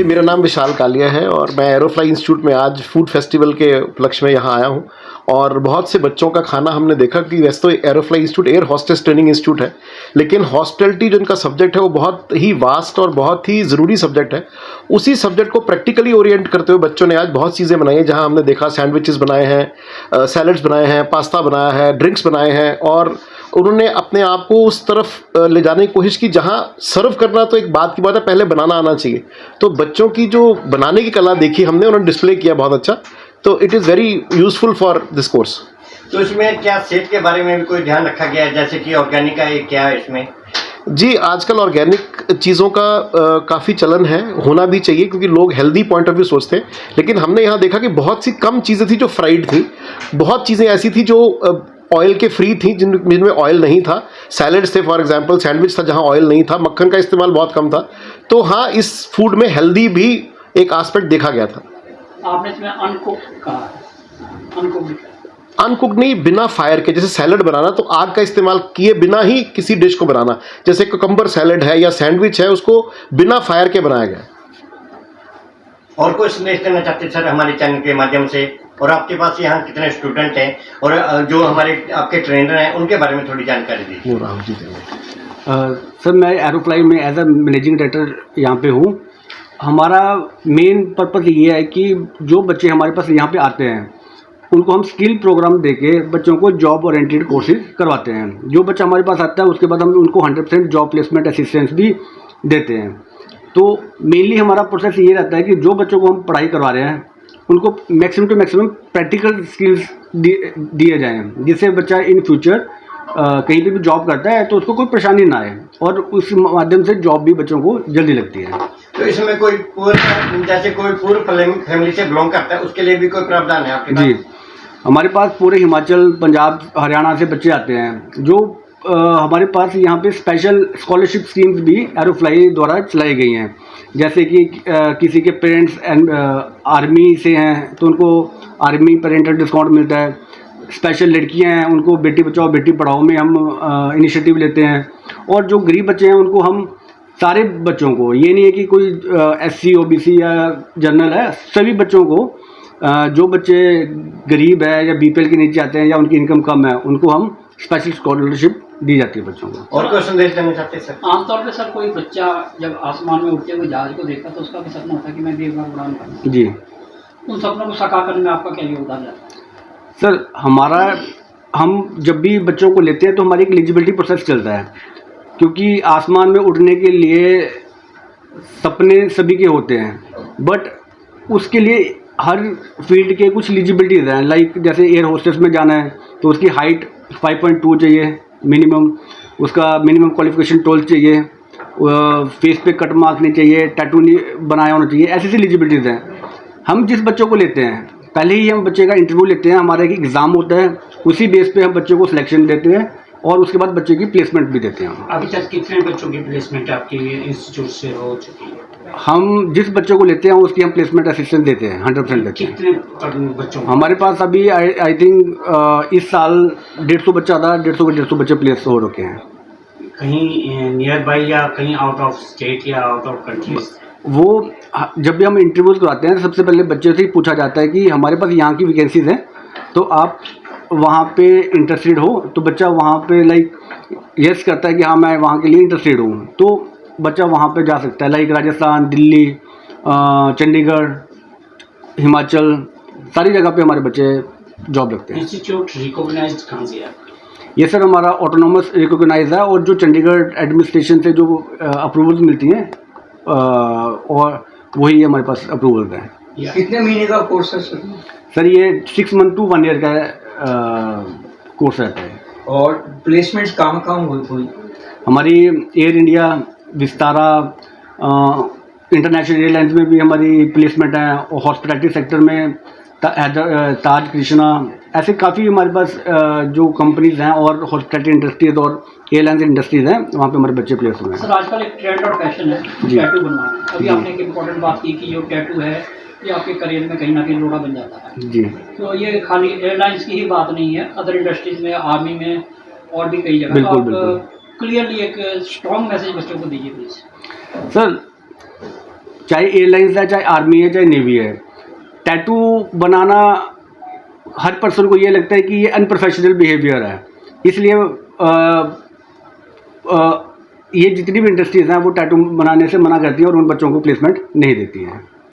जी, मेरा नाम विशाल कालिया है और मैं एरोफ्लाई इंस्टीट्यूट में आज फूड फेस्टिवल के उपलक्ष्य में यहाँ आया हूँ। और बहुत से बच्चों का खाना हमने देखा कि वैसे तो Aerofly institute air hostess training institute है, लेकिन हॉस्पिटैलिटी जो इनका सब्जेक्ट है वो बहुत ही वास्ट और बहुत ही ज़रूरी सब्जेक्ट है। उसी सब्जेक्ट को प्रैक्टिकली ओरिएंट करते हुए बच्चों ने आज बहुत चीज़ें बनाई हैं, जहाँ हमने देखा सैंडविचेस बनाए हैं, सैलड्स बनाए हैं, पास्ता बनाया है, ड्रिंक्स बनाए हैं और उन्होंने अपने आप को उस तरफ ले जाने की कोशिश की जहाँ सर्व करना तो एक बात की बात है, पहले बनाना आना चाहिए। तो बच्चों की जो बनाने की कला देखी हमने, उन्होंने डिस्प्ले किया बहुत अच्छा। तो it is very useful for this course. तो इसमें क्या सेहत के बारे में भी कोई ध्यान रखा गया है, जैसे कि ऑर्गेनिक है क्या है इसमें? जी, आजकल ऑर्गेनिक चीज़ों का काफ़ी चलन है, होना भी चाहिए क्योंकि लोग हेल्दी पॉइंट ऑफ व्यू सोचते हैं। लेकिन हमने यहाँ देखा कि बहुत सी कम चीज़ें थी जो फ्राइड थी, बहुत चीज़ें ऐसी थी जो ऑयल के फ्री थी, जिनमें ऑयल नहीं था। सैलड्स थे फॉर एग्जांपल, सैंडविच था जहाँ ऑयल नहीं था, मक्खन का इस्तेमाल बहुत कम था। तो हाँ, इस फूड में हेल्दी भी एक एस्पेक्ट देखा गया था। आपने इसमें अनकुक कहा है, अनकुक नहीं, बिना फायर के। जैसे सैलड बनाना तो आग का इस्तेमाल किए बिना ही किसी डिश को बनाना, जैसे कुकम्बर सैलड है या सैंडविच है, उसको बिना फायर के बनाया गया। और कोई संदेश देना चाहते सर हमारे चैनल के माध्यम से? और आपके पास यहाँ कितने स्टूडेंट हैं और जो हमारे आपके ट्रेनर हैं उनके बारे में थोड़ी जानकारी दीजिए। वो राहुल जी सर, मैं एरोफ्लाई में एज अ मैनेजिंग डायरेक्टर यहाँ पे हूँ। हमारा मेन पर्पज़ ये है कि जो बच्चे हमारे पास यहाँ पे आते हैं उनको हम स्किल प्रोग्राम देके बच्चों को जॉब ओरिएंटेड कोर्सेज करवाते हैं। जो बच्चा हमारे पास आता है उसके बाद हम उनको 100% जॉब प्लेसमेंट असिस्टेंस भी देते हैं। तो मेनली हमारा प्रोसेस ये रहता है कि जो बच्चों को हम पढ़ाई करवा रहे हैं उनको maximum to maximum practical skills दिए जाएँ, जिससे बच्चा इन फ्यूचर कहीं पे भी जॉब करता है तो उसको कोई परेशानी ना आए और उस माध्यम से जॉब भी बच्चों को जल्दी लगती है। तो इसमें कोई पूर्व, जैसे कोई पूर्व फैमिली से बिलोंग करता है उसके लिए भी कोई प्रावधान है आपके पास? जी, हमारे पास पूरे हिमाचल, पंजाब, हरियाणा से बच्चे आते हैं। जो हमारे पास यहाँ पे स्पेशल स्कॉलरशिप स्कीम्स भी एरोफ्लाई द्वारा चलाई गई हैं। जैसे कि किसी के पेरेंट्स आर्मी से हैं तो उनको आर्मी पेरेंटल डिस्काउंट मिलता है। स्पेशल लड़कियां हैं उनको बेटी बचाओ बेटी पढ़ाओ में हम इनिशिएटिव लेते हैं। और जो गरीब बच्चे हैं उनको हम सारे बच्चों को, ये नहीं है कि कोई SC OBC या जनरल है, सभी बच्चों को, जो बच्चे गरीब है या BPL के नीचे आते हैं या उनकी इनकम कम है, उनको हम स्पेशल स्कॉलरशिप दी जाती है बच्चों को। और कोई संदेश देना चाहते हैं सर? आमतौर पे सर कोई बच्चा जब आसमान में उड़ते हुए जहाज को देखता तो उसका भी सपना होता है कि मैं भी एक बार उड़ान करूँ। जी, उन सपनों को साकार करने में आपका क्या योगदान रहता है? सर, हम जब भी बच्चों को लेते हैं तो हमारी एक एलिजिबिलिटी प्रोसेस चलता है, क्योंकि आसमान में उड़ने के लिए सपने सभी के होते हैं, बट उसके लिए हर फील्ड के कुछ एलिजिबिलिटीज़ हैं। लाइक जैसे एयर होस्टेस में जाना है तो उसकी हाइट 5.2 चाहिए मिनिमम, उसका मिनिमम क्वालिफिकेशन 12 चाहिए, फेस पे कट मार्क नहीं चाहिए, टैटू नहीं बनाया होना चाहिए, ऐसी एलिजिबिलिटीज़ हैं। हम जिस बच्चों को लेते हैं पहले ही हम बच्चे का इंटरव्यू लेते हैं, हमारा एक एग्ज़ाम होता है, उसी बेस पे हम बच्चे को सिलेक्शन देते हैं और उसके बाद बच्चे की प्लेसमेंट भी देते हैं। अभी तक कितने बच्चों की प्लेसमेंट आपके इंस्टीट्यूट से हो चुकी है? हम जिस बच्चों को लेते हैं उसकी हम प्लेसमेंट असिस्टेंस देते हैं, 100% देते हैं। कितने बच्चों? हमारे पास अभी आई थिंक इस साल 150 बच्चा था, 150 के 150 बच्चे प्लेस हो रखे हैं। कहीं नियर बाई या कहीं आउट ऑफ स्टेट या आउट ऑफ कंट्रीज? वो जब भी हम इंटरव्यूज़ कराते हैं सबसे पहले बच्चे से ही पूछा जाता है कि हमारे पास यहाँ की वैकेंसीज़ हैं तो आप वहाँ पे इंटरेस्टेड हो, तो बच्चा वहाँ पे लाइक यस करता है कि हाँ मैं वहाँ के लिए इंटरेस्टेड हूँ, तो बच्चा वहाँ पे जा सकता है। लाइक राजस्थान, दिल्ली, चंडीगढ़, हिमाचल, सारी जगह पे हमारे बच्चे जॉब लगते हैं। इंस्टीट्यूट रिकॉग्नाइज्ड कहाँ से है? ये सर हमारा ऑटोनॉमस रिकॉग्नाइज है और जो चंडीगढ़ एडमिनिस्ट्रेशन से जो अप्रूवल्स मिलती हैं और वही हमारे पास अप्रूवल है। कितने महीने का कोर्स है सर? सर ये 6 मंथ टू 1 ईयर का कोर्स रहता है। और प्लेसमेंट्स कहाँ हुई? हमारी air India, Vistara, international airlines में भी हमारी प्लेसमेंट है और हॉस्पिटैलिटी सेक्टर में ताज, कृष्णा, ऐसे काफ़ी हमारे पास जो कंपनीज हैं और हॉस्पिटैलिटी इंडस्ट्रीज और एयरलाइंस इंडस्ट्रीज हैं, वहाँ पे हमारे बच्चे प्लेस हुए हैं। सर आजकल एक ट्रेंड और फैशन है टैटू बनवाना। अभी आपने एक इम्पोर्टेंट बात की कि जो टैटू है ये आपके करियर में कहीं ना कहीं लोड़ा बन जाता है। जी, तो ये खाली एयरलाइंस की ही बात नहीं है, अदर इंडस्ट्रीज में, आर्मी में और भी कई जगह। बिल्कुल, तो आप बिल्कुल। क्लियरली एक स्ट्रॉन्ग मैसेज बच्चों को दीजिए प्लीज। सर चाहे एयरलाइंस है, चाहे आर्मी है, चाहे नेवी है। टैटू बनाना हर पर्सन को ये लगता है कि ये अनप्रोफेशनल बिहेवियर है, इसलिए ये जितनी भी इंडस्ट्रीज़ हैं वो टैटू बनाने से मना करती हैं और उन बच्चों को प्लेसमेंट नहीं देती हैं।